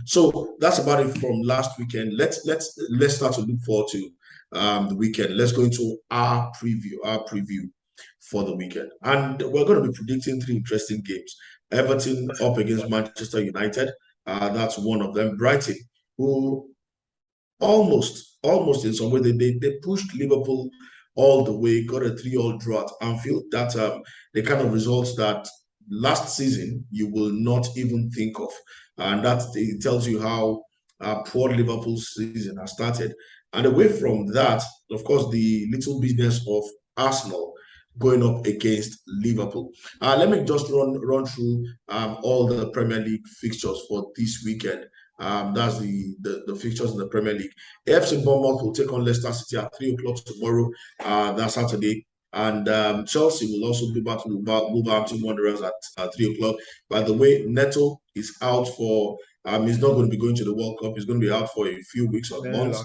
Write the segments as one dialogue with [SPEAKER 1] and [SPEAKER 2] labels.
[SPEAKER 1] So that's about it from last weekend. Let's start to look forward to the weekend. Let's go into our preview for the weekend. And we're going to be predicting three interesting games. Everton up against Manchester United. That's one of them. Brighton, who almost in some way, they pushed Liverpool all the way, got a 3-3 draw at Anfield. That the kind of results that last season you will not even think of. And that it tells you how poor Liverpool's season has started. And away from that, of course, the little business of Arsenal going up against Liverpool. Let me just run through all the Premier League fixtures for this weekend. That's the fixtures in the Premier League. AFC Bournemouth will take on Leicester City at 3 o'clock tomorrow. That's Saturday. And Chelsea will also be battling with Wolverhampton Wanderers at 3 o'clock. By the way, Neto is out for. He's not going to be going to the World Cup. He's going to be out for a few weeks or months.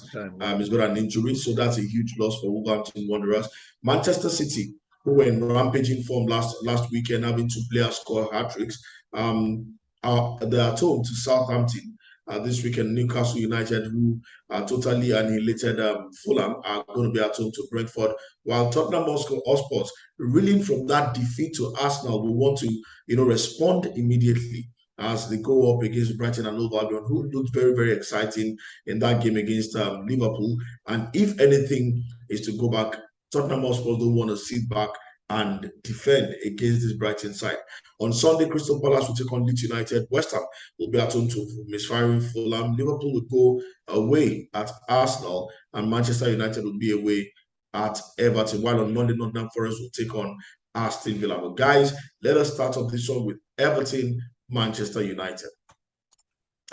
[SPEAKER 1] He's got an injury, so that's a huge loss for Wolverhampton Wanderers. Manchester City, who were in rampaging form last weekend, having two players score hat-tricks. They are at home to Southampton. This weekend, Newcastle United, who totally annihilated Fulham, are going to be at home to Brentford, while Tottenham Hotspur, reeling from that defeat to Arsenal, will want to respond immediately as they go up against Brighton and Hove Albion, who looked very, very exciting in that game against Liverpool. And if anything is to go back, Tottenham Hotspur don't want to sit back and defend against this Brighton side. On Sunday, Crystal Palace will take on Leeds United. West Ham will be at home to misfiring Fulham. Liverpool will go away at Arsenal, and Manchester United will be away at Everton. While on Monday, Nottingham Forest will take on Aston Villa. But guys, let us start off this one with Everton, Manchester United.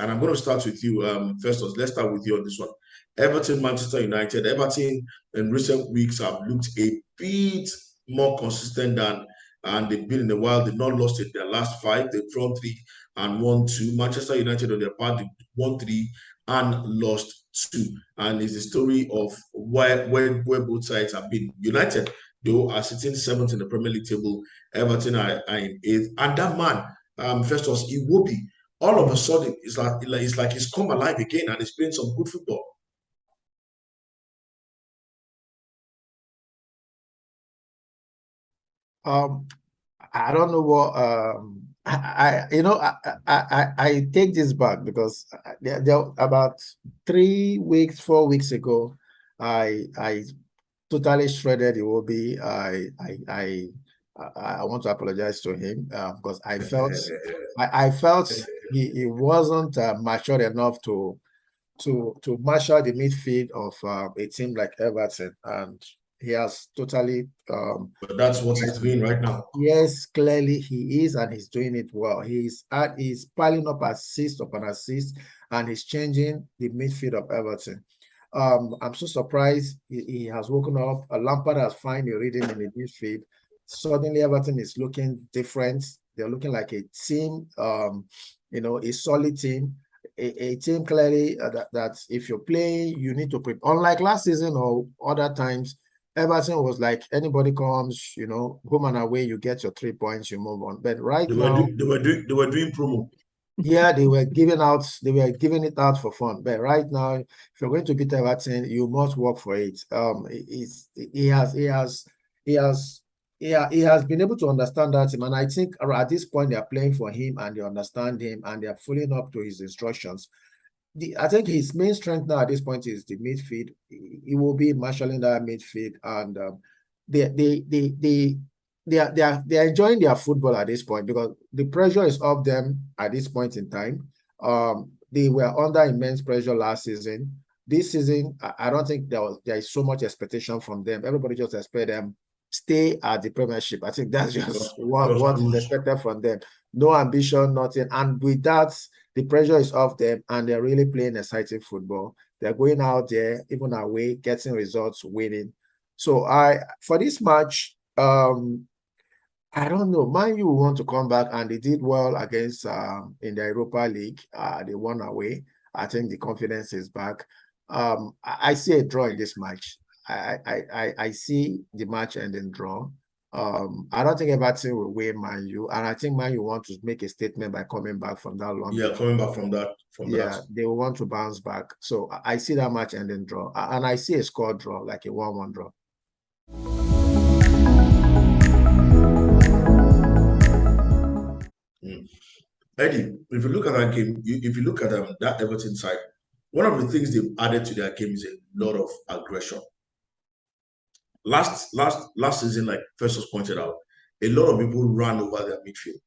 [SPEAKER 1] And I'm going to start with you, Festus. Let's start with you on this one. Everton, Manchester United. Everton in recent weeks have looked a bit more consistent than and they've been in a while. They've not lost in their last 5. They've drawn 3 and won 2. Manchester United on their part, they've won 3 and lost 2. And it's the story of where both sides have been. United, though, are sitting 7th in the Premier League table. Everton are in 8th. And that man, Festus Iwobi, all of a sudden, it's like he's come alive again and he's playing some good football.
[SPEAKER 2] I don't know what I take this back because there about 3 weeks, 4 weeks ago, I totally shredded Iwobi. I want to apologize to him because I felt he wasn't mature enough to marshal the midfield of a team like Everton, and he has totally
[SPEAKER 1] but that's what he's doing right now.
[SPEAKER 2] Yes, clearly he is, and he's doing it well. He's piling up assist upon assist, and he's changing the midfield of Everton. I'm so surprised he has woken up. Lampard has finally reading in the midfield. Suddenly Everton is looking different. They're looking like a team, a solid team. A team clearly that if you're playing, you need to prepare. Unlike last season or other times, Everton was like anybody comes, home and away, you get your 3 points, you move on. But right now,
[SPEAKER 1] they were doing promo.
[SPEAKER 2] Yeah, they were giving it out for fun. But right now, if you're going to beat Everton, you must work for it. He has been able to understand that team, and I think at this point they are playing for him and they understand him and they are following up to his instructions. I think his main strength now at this point is the midfield. He will be marshalling that midfield, and they are enjoying their football at this point because the pressure is off them at this point in time. They were under immense pressure last season. This season, I don't think there is so much expectation from them. Everybody just expect them stay at the Premiership. I think that's just what is expected from them. No ambition, nothing. And with that, the pressure is off them, and they're really playing exciting football. They're going out there, even away, getting results, winning. So for this match, I don't know. Man U want to come back, and they did well against in the Europa League. They won away. I think the confidence is back. I see a draw in this match. I see the match ending draw. I don't think Everton will win Man U, and I think Man U want to make a statement by coming back from that long
[SPEAKER 1] Yeah,
[SPEAKER 2] defeat.
[SPEAKER 1] coming back from that.
[SPEAKER 2] Yeah, they will want to bounce back. So I see that match ending draw, and I see a score draw, like a 1-1 draw.
[SPEAKER 1] Eddie, if you look at that game, if you look at that Everton side, one of the things they've added to their game is a lot of aggression. Last season, like Festus pointed out, a lot of people ran over their midfield,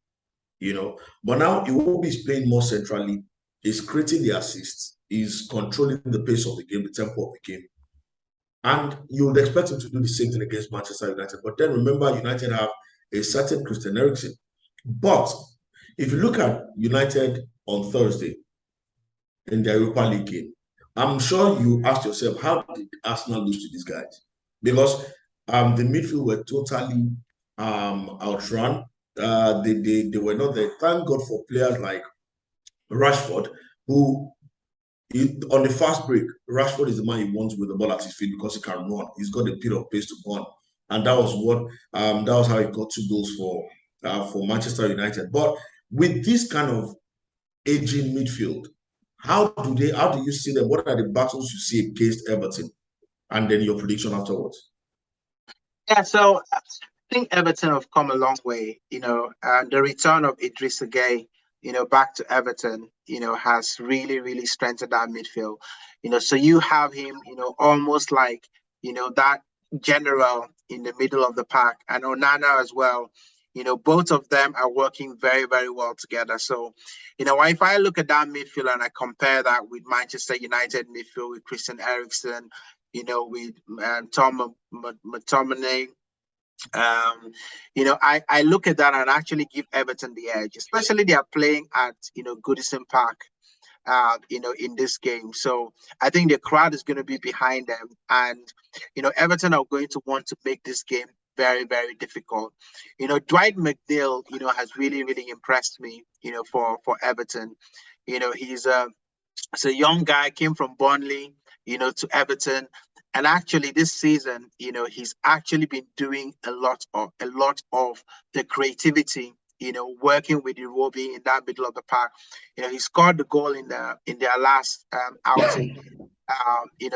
[SPEAKER 1] But now Iwobi is playing more centrally, is creating the assists, is controlling the pace of the game, the tempo of the game. And you would expect him to do the same thing against Manchester United. But then remember, United have a certain Christian Eriksen. But if you look at United on Thursday in the Europa League game, I'm sure you asked yourself, how did Arsenal lose to these guys? Because the midfield were totally outrun. They were not there. Thank God for players like Rashford, who on the fast break, Rashford is the man you want with the ball at his feet because he can run. He's got a bit of pace to run, and that was how he got 2 goals for Manchester United. But with this kind of aging midfield, how do you see them? What are the battles you see against Everton, and then your prediction afterwards?
[SPEAKER 3] Yeah, so I think Everton have come a long way. And the return of Idrissa Gueye, back to Everton, has really, really strengthened that midfield. So you have him, almost like, that general in the middle of the pack, and Onana as well. Both of them are working very, very well together. So, if I look at that midfield and I compare that with Manchester United midfield with Christian Eriksen, with Tom McTominay. I look at that and actually give Everton the edge, especially they are playing at, Goodison Park, in this game. So I think the crowd is going to be behind them. And, Everton are going to want to make this game very, very difficult. Dwight McNeil, has really, really impressed me, for Everton. He's a young guy, came from Burnley, to Everton. And actually, this season, he's actually been doing a lot of the creativity, working with Iwobi in that middle of the park. He scored the goal in their last outing.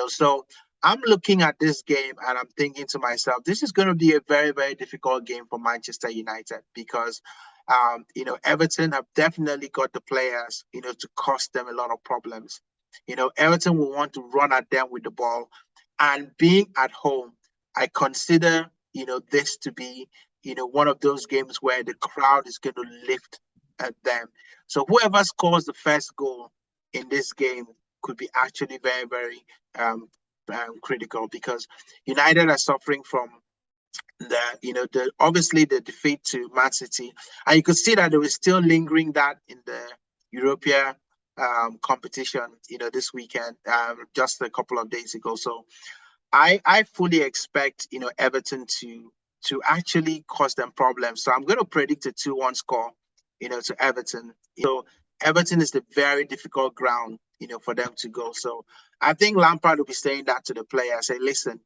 [SPEAKER 3] So I'm looking at this game and I'm thinking to myself, this is going to be a very, very difficult game for Manchester United because Everton have definitely got the players, to cause them a lot of problems. Everton will want to run at them with the ball. And being at home, I consider, this to be, one of those games where the crowd is going to lift at them. So whoever scores the first goal in this game could be actually very, very critical because United are suffering from obviously the defeat to Man City, and you could see that they were still lingering that in the European competition, this weekend, just a couple of days ago. So I fully expect, Everton to actually cause them problems. So I'm going to predict a 2-1 score, to Everton. So Everton is the very difficult ground, for them to go. So I think Lampard will be saying that to the players. Say, listen,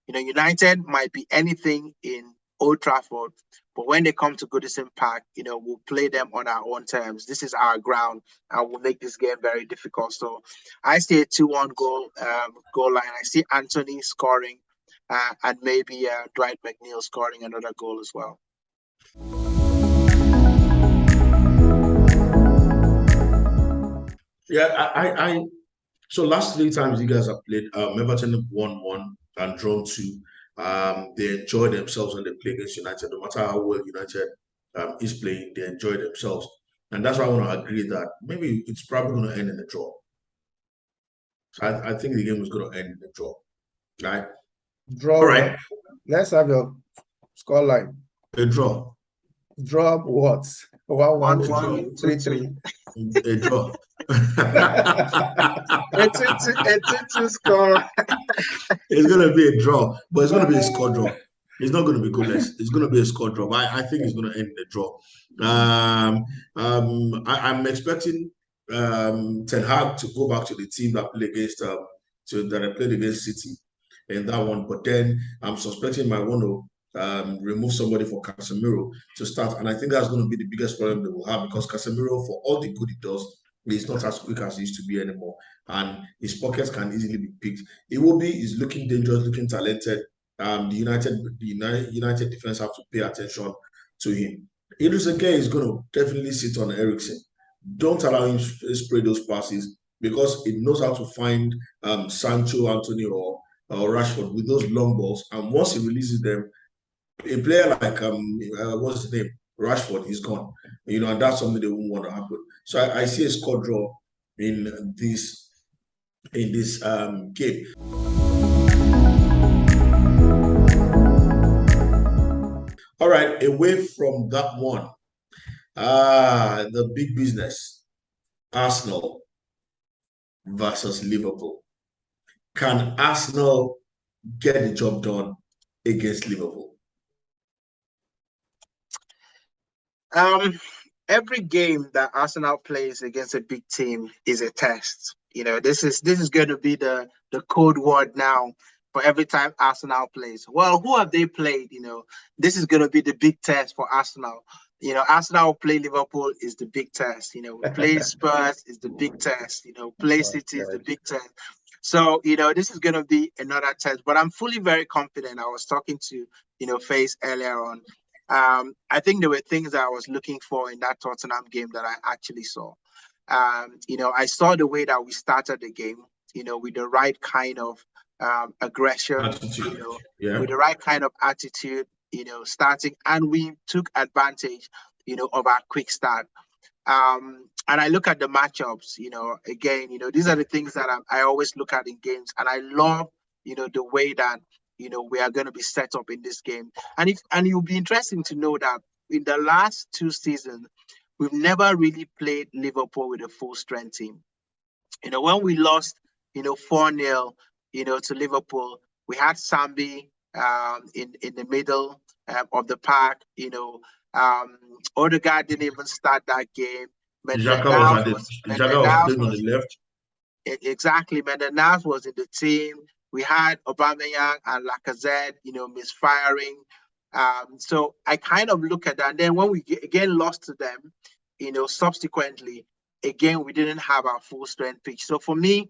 [SPEAKER 3] United might be anything in Old Trafford, but when they come to Goodison Park, we'll play them on our own terms. This is our ground, and we'll make this game very difficult. So I see a 2-1 goal line. I see Anthony scoring, and maybe Dwight McNeil scoring another goal as well.
[SPEAKER 1] Yeah, so last 3 times you guys have played, Everton have won 1 and drawn 2. They enjoy themselves when they play against United. No matter how well United is playing, they enjoy themselves. And that's why I want to agree that maybe it's probably going to end in a draw. So I think the game is going to end in a draw. Right?
[SPEAKER 2] Draw.
[SPEAKER 1] All right.
[SPEAKER 2] Let's have your score line.
[SPEAKER 1] A draw.
[SPEAKER 2] Draw what? 1-1, 3-3.
[SPEAKER 1] A draw.
[SPEAKER 3] A 2-2 score.
[SPEAKER 1] It's going to be a draw, but it's going to be a score draw. It's not going to be goalless. It's going to be a score draw. But I think it's going to end in a draw. I'm expecting Ten Hag to go back to the team that played against City in that one. But then I'm suspecting my one remove somebody for Casemiro to start. And I think that's going to be the biggest problem they will have, because Casemiro, for all the good he does, he's not as quick as he used to be anymore. And his pockets can easily be picked. Iwobi is looking dangerous, looking talented. The United defense have to pay attention to him. Idrissa Gueye is going to definitely sit on Eriksen. Don't allow him to spray those passes, because he knows how to find Sancho, Anthony, or Rashford with those long balls. And once he releases them, a player like what's his name, Rashford, is gone. And that's something they won't want to happen. So I see a score draw in this game. All right, away from that one, the big business, Arsenal versus Liverpool. Can Arsenal get the job done against Liverpool?
[SPEAKER 3] Every game that Arsenal plays against a big team is a test. This is going to be the code word now for every time Arsenal plays. Well, who have they played? This is going to be the big test for Arsenal. Arsenal play Liverpool is the big test. Play Spurs is the big test. Play City is the big test. So, this is going to be another test. But I'm fully very confident. I was talking to, Face earlier on. I think there were things that I was looking for in that Tottenham game that I actually saw. I saw the way that we started the game, with the right kind of aggression,
[SPEAKER 1] Attitude.
[SPEAKER 3] with the right kind of attitude, starting, and we took advantage, of our quick start. And I look at the matchups, again, these are the things that I always look at in games, and I love, the way that we are going to be set up in this game. And it'll be interesting to know that in the last 2 seasons, we've never really played Liverpool with a full strength team. When we lost, 4-0, to Liverpool, we had Sambi in the middle of the park. Odegaard didn't even start that game.
[SPEAKER 1] Xhaka was playing on the left.
[SPEAKER 3] Exactly. Mendes was in the team. We had Aubameyang and Lacazette, misfiring. So I kind of look at that. And then when we again lost to them, subsequently, again, we didn't have our full strength pitch. So for me,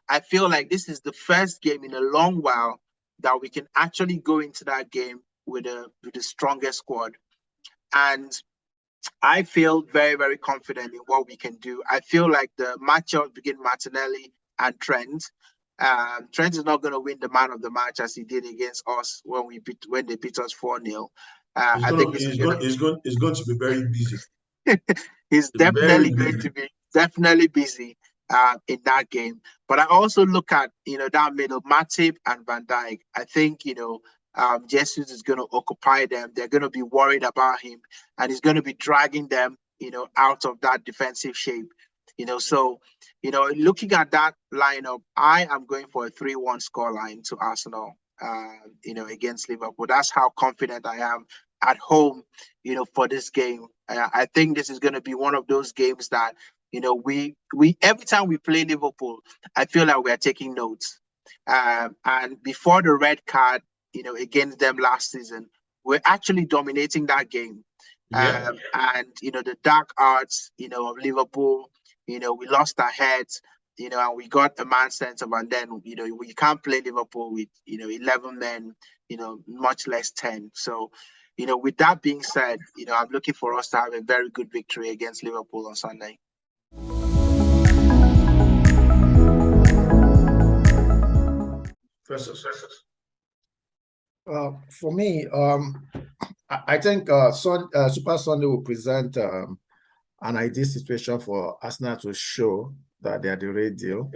[SPEAKER 3] I feel like this is the first game in a long while that we can actually go into that game with the strongest squad. And I feel very, very confident in what we can do. I feel like the matchup between Martinelli and Trent. Trent is not going to win the man of the match as he did against us when they beat us 4-0.
[SPEAKER 1] I think he's going to be very busy.
[SPEAKER 3] He's definitely going to be busy in that game. But I also look at that middle, Matip and Van Dijk. I think Jesus is going to occupy them. They're going to be worried about him, and he's going to be dragging them out of that defensive shape. So looking at that lineup, I am going for a 3-1 scoreline to Arsenal. Against Liverpool. That's how confident I am at home. For this game, I think this is going to be one of those games that we every time we play Liverpool, I feel like we are taking notes. And before the red card, against them last season, we're actually dominating that game.
[SPEAKER 1] Yeah.
[SPEAKER 3] And the dark arts, of Liverpool. We lost our heads, and we got a man sent of, and then, we can't play Liverpool with, 11 men, much less 10. So, with that being said, I'm looking for us to have a very good victory against Liverpool on Sunday.
[SPEAKER 2] For me, I think Super Sunday will present an ideal situation for Arsenal to show that they are the real deal.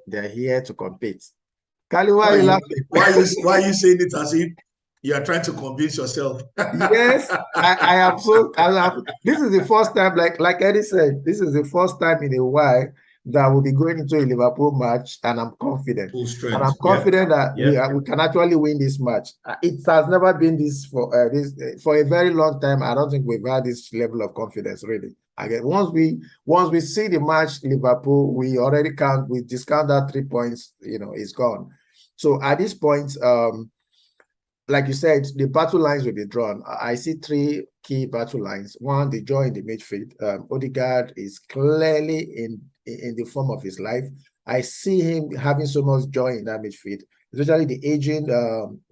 [SPEAKER 2] They are here to compete. Kali, why are you laughing?
[SPEAKER 1] Why are you saying it as if you are trying to convince yourself?
[SPEAKER 2] Yes, I am so. This is the first time, like Eddie said, this is the first time in a while that we'll be going into a Liverpool match, and I'm confident.
[SPEAKER 1] Full strength.
[SPEAKER 2] And I'm confident that we can actually win this match. It has never been this for a very long time. I don't think we've had this level of confidence, really. Again, once we see the match Liverpool, we discount that 3 points, it's gone. So at this point, like you said, the battle lines will be drawn. I see three key battle lines. One, the joy in the midfield. Odegaard is clearly in the form of his life. I see him having so much joy in that midfield, especially the aging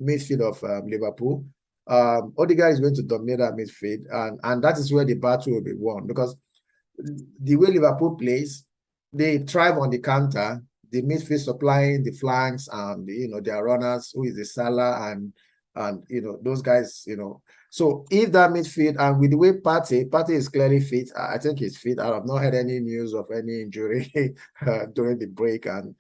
[SPEAKER 2] midfield of Liverpool. Odegaard is going to dominate that midfield, and that is where the battle will be won, because the way Liverpool plays, they thrive on the counter, the midfield supplying the flanks and their runners, who is the Salah and those guys, So if that midfield, and with the way Partey is clearly fit, I think he's fit. I have not heard any news of any injury during the break, and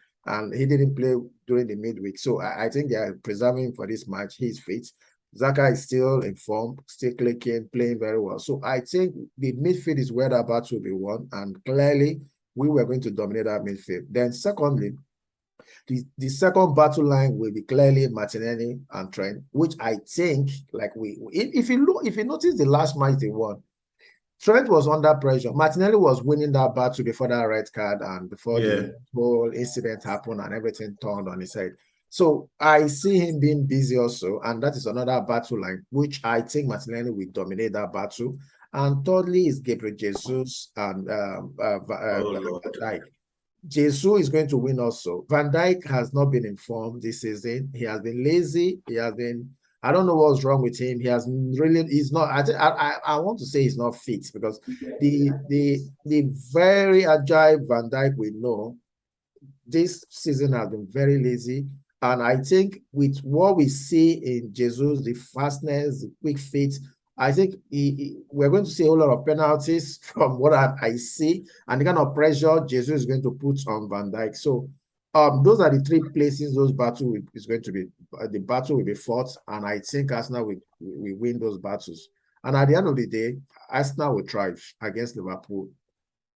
[SPEAKER 2] he didn't play during the midweek. So I think they are preserving him for this match. He's fit. Zaka is still in form, still clicking, playing very well. So I think the midfield is where that battle will be won, and clearly we were going to dominate that midfield. Then secondly, the second battle line will be clearly Martinelli and Trent, which I think, like if you notice the last match they won, Trent was under pressure. Martinelli was winning that battle before that red card and before the whole incident happened and everything turned on his head. So I see him being busy also, and that is another battle line, which I think Martinelli will dominate that battle. And thirdly is Gabriel Jesus and Van Dijk. Jesus is going to win also. Van Dijk has not been informed this season. He has been lazy. I don't know what's wrong with him. He's not, I want to say he's not fit, because the very agile Van Dijk we know this season has been very lazy. And I think with what we see in Jesus, the fastness, the quick feet, I think we're going to see a whole lot of penalties from what I see, and the kind of pressure Jesus is going to put on Van Dijk. So those are the three places those battle is going to be. The battle will be fought, and I think Arsenal will win those battles. And at the end of the day, Arsenal will thrive against Liverpool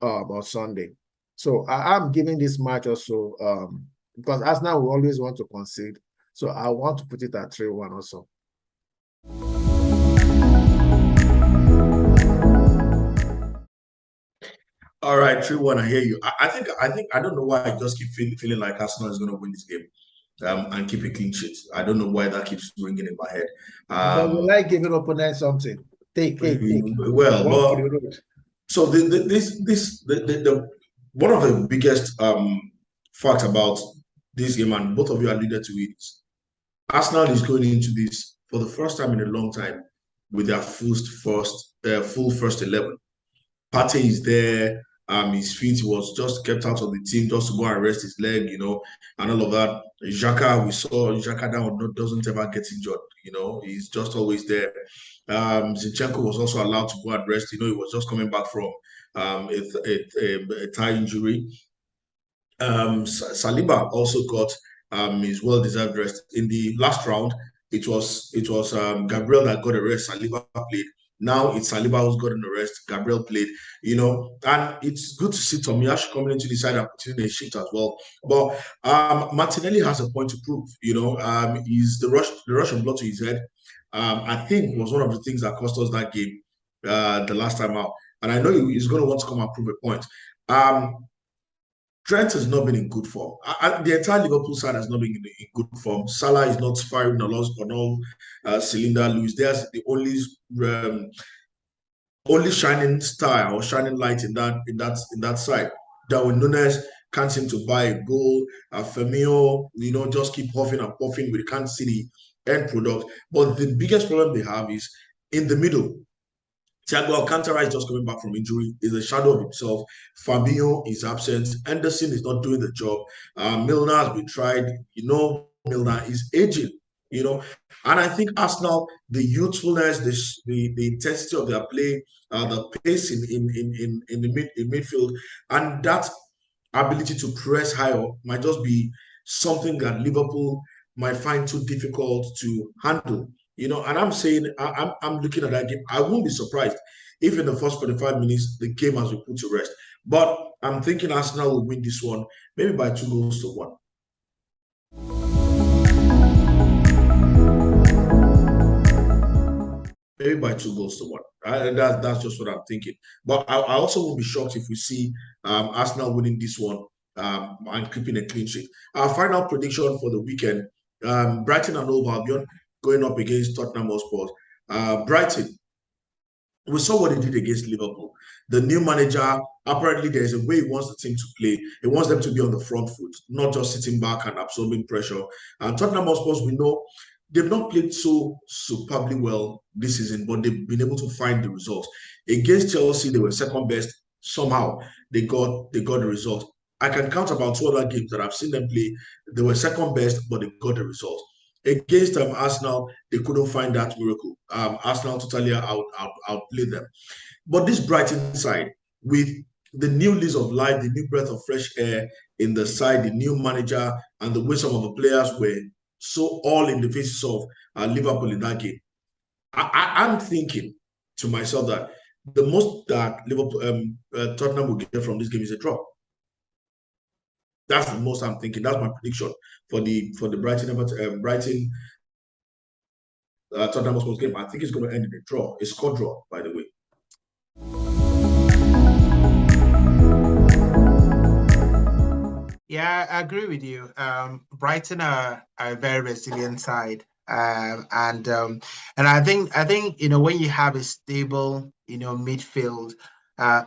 [SPEAKER 2] on Sunday. So I'm giving this match also because Arsenal will always want to concede. So I want to put it at 3-1 also.
[SPEAKER 1] All right, 3-1. I hear you. I think I don't know why I just keep feeling like Arsenal is going to win this game and keep a clean sheet. I don't know why that keeps ringing in my head.
[SPEAKER 2] But we like giving opponents something. Take.
[SPEAKER 1] Well, but so the one of the biggest facts about this game, and both of you alluded to it, Arsenal is going into this for the first time in a long time with their full first 11. Partey is there. His feet was just kept out of the team just to go and rest his leg, and all of that. Xhaka, we saw Xhaka now doesn't ever get injured, he's just always there. Zinchenko was also allowed to go and rest. He was just coming back from a thigh injury. Saliba also got his well-deserved rest. In the last round, it was Gabriel that got a rest. Saliba played. Now it's Saliba who's got an arrest. Gabriel played, and it's good to see Tomiyasu coming into the side and putting in a shift as well. But Martinelli has a point to prove. He's the rush of blood to his head. I think was one of the things that cost us that game the last time out. And I know he's going to want to come and prove a point. Trent has not been in good form. The entire Liverpool side has not been in good form. Salah is not firing on all cylinder. Luis Diaz, the only shining star or shining light in that side. Darwin Núñez can't seem to buy a goal. Firmino, just keep huffing and puffing. We can't see the end product. But the biggest problem they have is in the middle. Thiago Alcantara is just coming back from injury. Is a shadow of himself. Fabinho is absent. Anderson is not doing the job. Milner has been tried. Milner is aging. And I think Arsenal, the youthfulness, the intensity of their play, the pace in midfield, and that ability to press higher might just be something that Liverpool might find too difficult to handle. And I'm saying, I'm looking at that game. I won't be surprised if in the first 45 minutes the game has been put to rest. But I'm thinking Arsenal will win this one, maybe by 2-1. Maybe by 2-1. That's just what I'm thinking. But I also won't be shocked if we see Arsenal winning this one and keeping a clean sheet. Our final prediction for the weekend: Brighton and Hove Albion. going up against Tottenham Hotspur. Brighton, we saw what he did against Liverpool. The new manager, apparently there's a way he wants the team to play. He wants them to be on the front foot, not just sitting back and absorbing pressure. And Tottenham Hotspur, we know they've not played so superbly well this season, but they've been able to find the results. Against Chelsea, they were second best. Somehow they got the result. I can count about 2 other games that I've seen them play. They were second best, but they got the result. Against Arsenal, they couldn't find that miracle. Arsenal totally outplayed them. But this Brighton side, with the new lease of life, the new breath of fresh air in the side, the new manager, and the way some of the players were so all in the faces of Liverpool in that game, I'm thinking to myself that the most that Liverpool, Tottenham will get from this game is a draw. That's the most I'm thinking. That's my prediction for the Brighton Tottenham Hotspur game. I think it's going to end in a draw, a score draw, by the way.
[SPEAKER 3] Yeah, I agree with you. Brighton are a very resilient side, and I think when you have a stable midfield,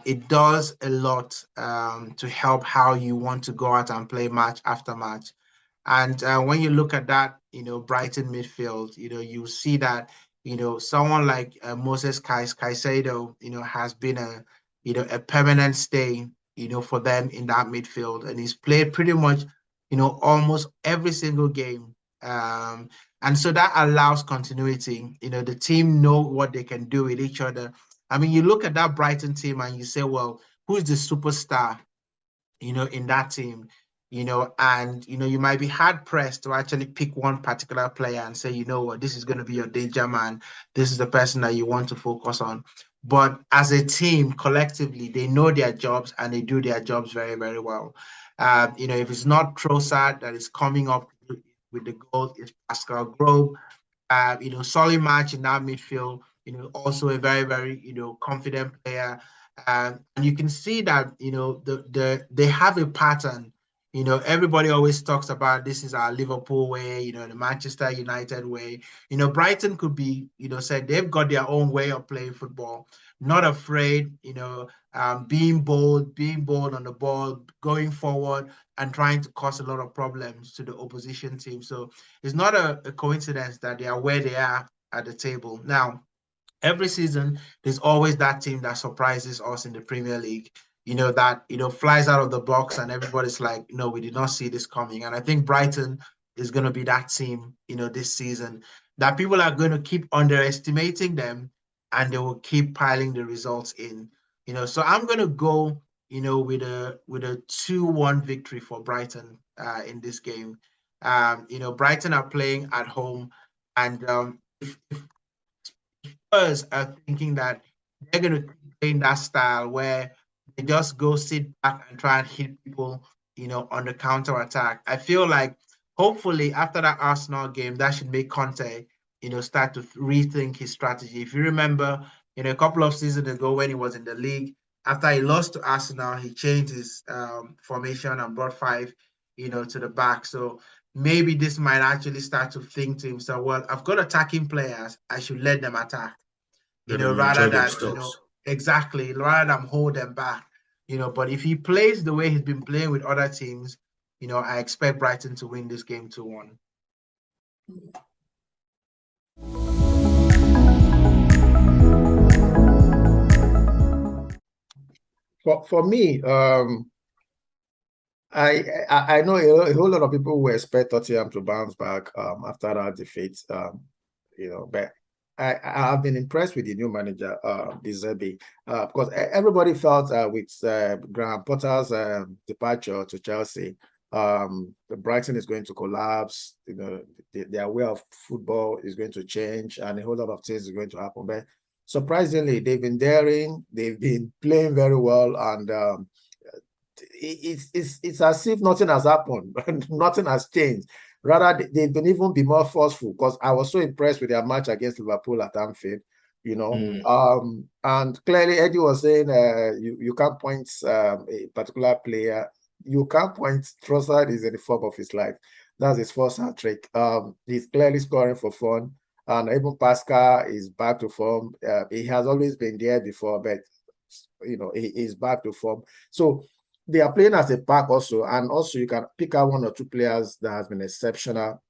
[SPEAKER 3] it does a lot to help how you want to go out and play match after match. And when you look at that, Brighton midfield, you see that, someone like Moses Caicedo, has been a permanent stay, for them in that midfield. And he's played pretty much, almost every single game. And so that allows continuity. The team know what they can do with each other. I mean, you look at that Brighton team and you say, well, who's the superstar, in that team? And you might be hard pressed to actually pick one particular player and say, you know what, this is going to be your danger man. This is the person that you want to focus on. But as a team, collectively, they know their jobs and they do their jobs very, very well. If it's not Trossard that is coming up with the goal, it's Pascal Grobe. Solid match in that midfield. Also a very, very, confident player. And you can see that, they have a pattern. Everybody always talks about this is our Liverpool way, the Manchester United way. Brighton could be, said they've got their own way of playing football, not afraid, being bold on the ball, going forward and trying to cause a lot of problems to the opposition team. So it's not a coincidence that they are where they are at the table. Now, every season, there's always that team that surprises us in the Premier League, that, flies out of the box and everybody's like, no, we did not see this coming. And I think Brighton is going to be that team, this season, that people are going to keep underestimating them and they will keep piling the results in, So I'm going to go, with a 2-1 victory for Brighton in this game. Brighton are playing at home, and if Spurs are thinking that they're going to play in that style where they just go sit back and try and hit people, on the counter attack. I feel like hopefully after that Arsenal game, that should make Conte, start to rethink his strategy. If you remember, a couple of seasons ago when he was in the league, after he lost to Arsenal, he changed his formation and brought five, to the back. So maybe this might actually start to think to himself, well, I've got attacking players, I should let them attack,
[SPEAKER 1] Let them
[SPEAKER 3] rather
[SPEAKER 1] enjoy
[SPEAKER 3] than,
[SPEAKER 1] themselves.
[SPEAKER 3] exactly, rather than hold them back. But if he plays the way he's been playing with other teams, I expect Brighton to win this game 2-1.
[SPEAKER 2] For me, I know a whole lot of people will expect Tottenham to bounce back after that defeat. But I've been impressed with the new manager, De Zerbi, because everybody felt with Graham Potter's departure to Chelsea, the Brighton is going to collapse. Their way of football is going to change, and a whole lot of things are going to happen. But surprisingly, they've been daring, they've been playing very well, and it's as if nothing has happened, nothing has changed. Rather, they can even be more forceful, because I was so impressed with their match against Liverpool at Anfield, and clearly Eddie was saying you can't point a particular player. You can't point. Trossard is in the form of his life. That's his first hat trick. He's clearly scoring for fun. And even Pascal is back to form. He has always been there before, but he is back to form. So they are playing as a pack also, and also you can pick out 1 or 2 players that has been exceptional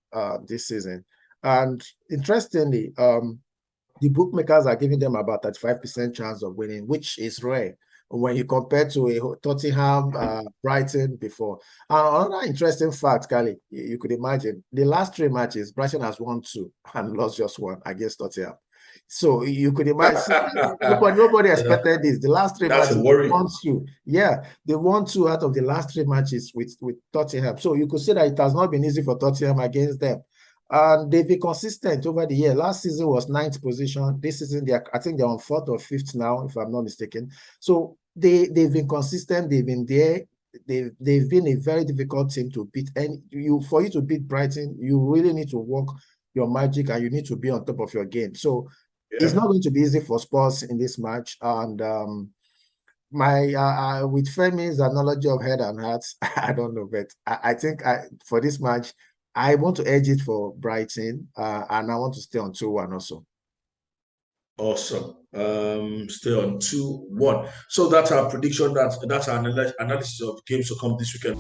[SPEAKER 2] this season. And interestingly, the bookmakers are giving them about 35% chance of winning, which is rare when you compare to a Tottenham, Brighton before. And another interesting fact, Kali, you could imagine, the last 3 matches, Brighton has won 2 and lost just 1 against Tottenham. So you could imagine, nobody expected this. The last 3
[SPEAKER 1] That's
[SPEAKER 2] matches,
[SPEAKER 1] a worry.
[SPEAKER 2] they won 2. Yeah, they won 2 out of the last 3 matches with Tottenham. So you could say that it has not been easy for Tottenham against them. And they've been consistent over the year. Last season was 9th position. This season, I think they're on 4th or 5th now, if I'm not mistaken. So they've been consistent. They've been there. They've been a very difficult team to beat. And for you to beat Brighton, you really need to work your magic and you need to be on top of your game. So it's not going to be easy for Spurs in this match. And with Femi's analogy of head and heart, I don't know, but I think for this match, I want to edge it for Brighton, and I want to stay on 2-1 also.
[SPEAKER 1] Awesome. Stay on 2-1. So that's our prediction. That's our analysis of games to come this weekend.